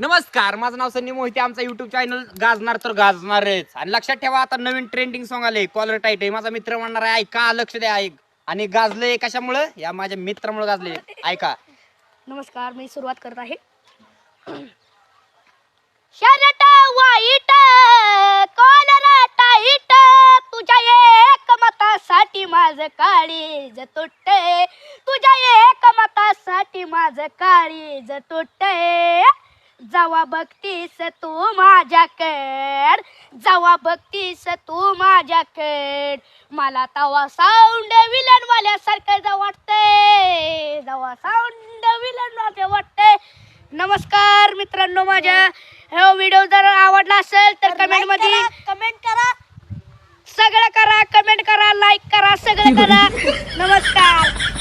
नमस्कार, माझं नाव सन्नी मोहिते. आमचा युट्यूब चॅनल गाजणार तर गाजणारच. आणि लक्षात ठेवा, आता नवीन ट्रेंडिंग सॉन्ग आले, कॉलर टाईट आहे. माझा मित्र म्हणणार आहे ऐका, लक्ष द्या. ऐक. आणि गाजले कशामुळे? या माझ्या मित्रामुळे गाजले. ऐका. नमस्कार, मी सुरुवात करत आहे. शर्ट वाईट कॉलर टाईट, तुझ्या एक मतासाठी माझं काळीज तुटते, तुझ्या एक मतासाठी माझं काळीज तुटते. जवा बघतीस तू माझ्याकड, जवा बघतीस तू माझ्याकड, मला तवा साऊंड विलन वाल्यासारखं वाटतंय, जवा साऊंड विलन वाले वाटतंय. नमस्कार मित्रांनो, माझ्या हा व्हिडिओ जर आवडला असेल तर कमेंट मध्ये कमेंट करा, सगळं करा, कमेंट करा, लाईक करा, सगळं करा. नमस्कार.